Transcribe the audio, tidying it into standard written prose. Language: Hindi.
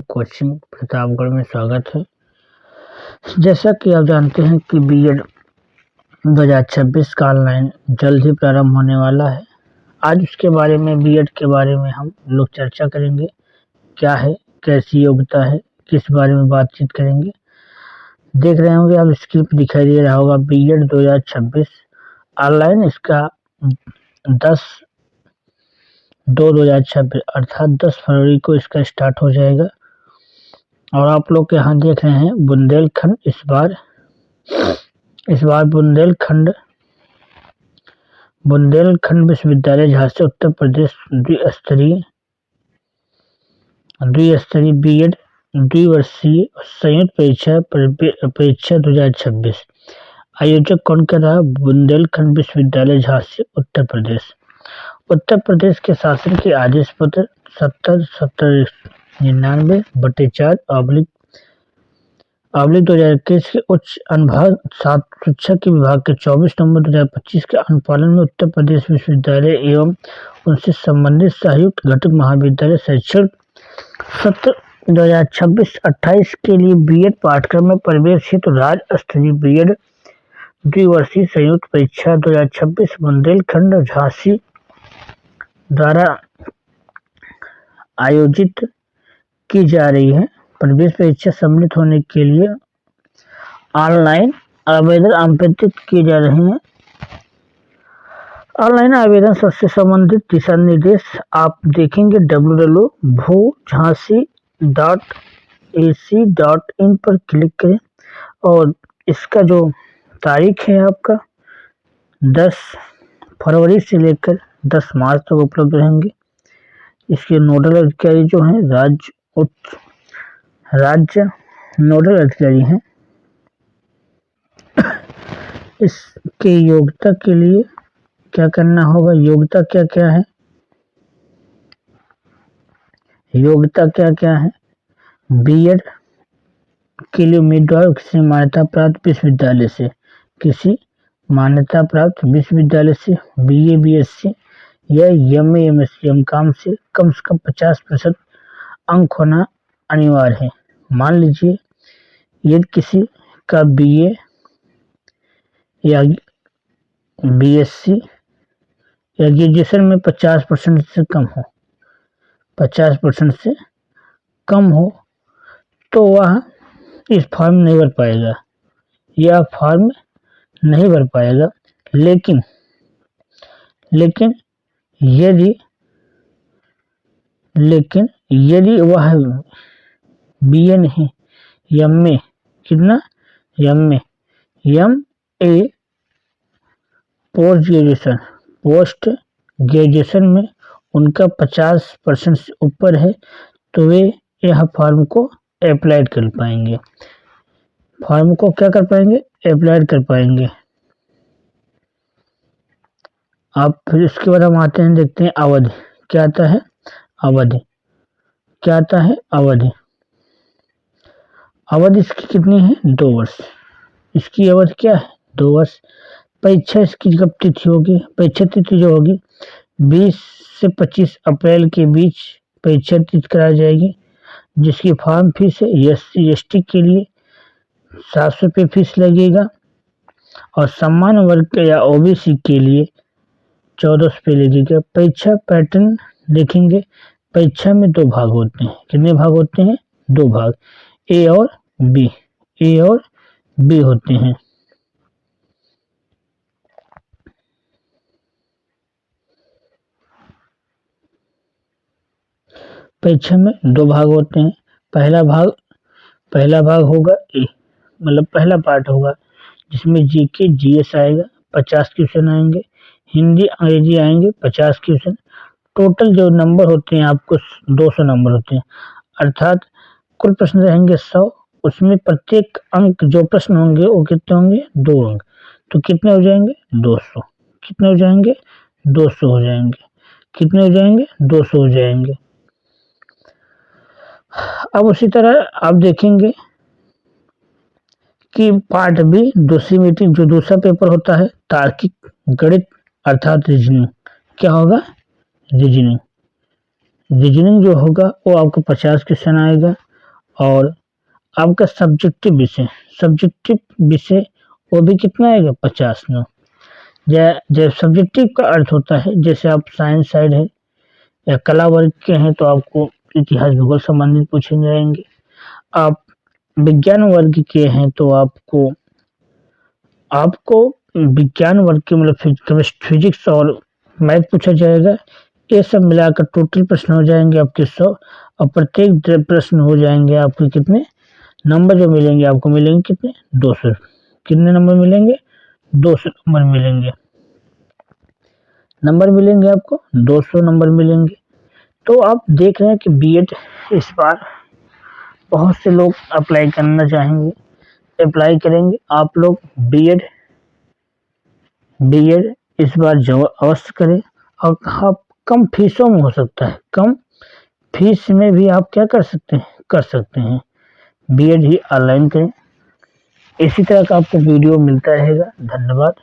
कोचिंग प्रतापगढ़ में स्वागत है। जैसा कि आप जानते हैं कि बीएड 2026 का ऑनलाइन जल्द ही प्रारंभ होने वाला है। आज उसके बारे में बीएड के बारे में हम लोग चर्चा करेंगे। क्या है, कैसी योग्यता है, किस बारे में बातचीत करेंगे। देख रहे होंगे आप, स्क्रीन पर दिखाई दे रहा होगा बीएड 2026 ऑनलाइन। इसका 10/2/2026 अर्थात 10 फरवरी को इसका स्टार्ट हो जाएगा। और आप लोग यहाँ देख रहे हैं बुंदेलखंड, इस बार बुंदेलखंड विश्वविद्यालय झांसी उत्तर प्रदेश द्विस्तरीय बीएड द्विवर्षीय संयुक्त परीक्षा 2026 आयोजक कौन कर रहा? बुंदेलखंड विश्वविद्यालय झांसी उत्तर प्रदेश के शासन के आदेश पत्र 70/4/2021 के उच्च अनुभाग 7 शिक्षा के विभाग के 24 नवंबर 2025 के अनुपालन में उत्तर प्रदेश विश्वविद्यालय एवं उनसे संबंधित संयुक्त घटक महाविद्यालय शैक्षणिक सत्र 2026-28 के लिए बीएड पाठ्यक्रम में प्रवेश हेतु राज्य स्तरीय बीएड द्विवर्षीय संयुक्त परीक्षा 2026 बुंदेलखंड झांसी द्वारा आयोजित की जा रही है। प्रवेश परीक्षा सम्मिलित होने के लिए ऑनलाइन आवेदन आमंत्रित किए जा रहे हैं। ऑनलाइन आवेदन से संबंधित दिशा निर्देश आप देखेंगे www.bhujansi.ac.in पर क्लिक करें और इसका जो तारीख है आपका 10 फरवरी से लेकर 10 मार्च तक उपलब्ध रहेंगे। इसके नोडल अधिकारी जो हैं राज्य नोडल अधिकारी हैं। इसके योग्यता के लिए क्या करना होगा? योग्यता क्या क्या है? बीएड के लिए उम्मीदवार किसी मान्यता प्राप्त विश्वविद्यालय से बीए बीएससी या एमए एमएससी एमकॉम से कम 50% अंक होना अनिवार्य है। मान लीजिए यदि किसी का बीए या बीएससी या ग्रेजुएशन में 50% से कम हो तो वह इस फॉर्म नहीं भर पाएगा, यह फॉर्म नहीं भर पाएगा। लेकिन यदि वह बीए नहीं एमए पोस्ट ग्रेजुएशन में उनका 50% से ऊपर है तो वे यह फॉर्म को अप्लाई कर पाएंगे। अप्लाई कर पाएंगे। आप फिर इसके बाद हम आते हैं, देखते हैं अवधि क्या आता है। अवधि इसकी कितनी है? 2 वर्ष। इसकी अवधि क्या है? 2 वर्ष। परीक्षा इसकी कब तिथि होगी? परीक्षा तिथि जो होगी 20 से 25 अप्रैल के बीच परीक्षा तिथि कराई जाएगी, जिसकी फॉर्म फीस है SC ST के लिए 700 रुपये फीस लगेगा और सामान्य वर्ग या OBC के लिए 1400 रुपये लगेगा। परीक्षा पैटर्न देखेंगे। परीक्षा में 2 भाग होते हैं। कितने भाग होते हैं? 2 भाग, ए और बी होते हैं। परीक्षा में 2 भाग होते हैं। पहला भाग होगा ए, मतलब पहला पार्ट होगा जिसमें जीके जीएस आएगा, 50 क्वेश्चन आएंगे। हिंदी अंग्रेजी आएंगे 50 क्वेश्चन। टोटल जो नंबर होते हैं आपको 200 नंबर होते हैं, अर्थात कुल प्रश्न रहेंगे 100। उसमें प्रत्येक अंक जो प्रश्न होंगे वो कितने होंगे? 2 अंक। तो कितने हो जाएंगे? 200। कितने हो जाएंगे? 200 हो जाएंगे। कितने हो जाएंगे? 200 हो जाएंगे। अब उसी तरह आप देखेंगे कि पार्ट बी दूसरी मीटिंग, जो दूसरा पेपर होता है तार्किक गणित अर्थात रीजनिंग। क्या होगा? रीजनिंग जो होगा वो आपको 50 क्वेश्चन आएगा। और आपका सब्जेक्टिव विषय वो भी कितना आएगा 50 नंबर। जब सब्जेक्टिव का अर्थ होता है, जैसे आप साइंस साइड है या कला वर्ग के हैं तो आपको इतिहास भूगोल संबंधित पूछे जाएंगे। आप विज्ञान वर्ग के हैं तो आपको आपको विज्ञान वर्ग के मतलब केमिस्ट्री फिजिक्स और मैथ पूछा जाएगा। ये सब मिलाकर टोटल प्रश्न हो जाएंगे आपके 100 और प्रत्येक प्रश्न हो जाएंगे आपके कितने नंबर जो मिलेंगे, आपको मिलेंगे कितने 200। कितने नंबर मिलेंगे 200 नंबर मिलेंगे आपको 200 नंबर मिलेंगे। तो आप देख रहे हैं कि बीएड इस बार बहुत से लोग अप्लाई करना चाहेंगे, अप्लाई करेंगे। आप लोग बीएड इस बार अवश्य करें और आप कम फीसों में हो सकता है, कम फीस में भी आप क्या कर सकते हैं बीएड ही ऑनलाइन करें। इसी तरह का आपको वीडियो मिलता रहेगा। धन्यवाद।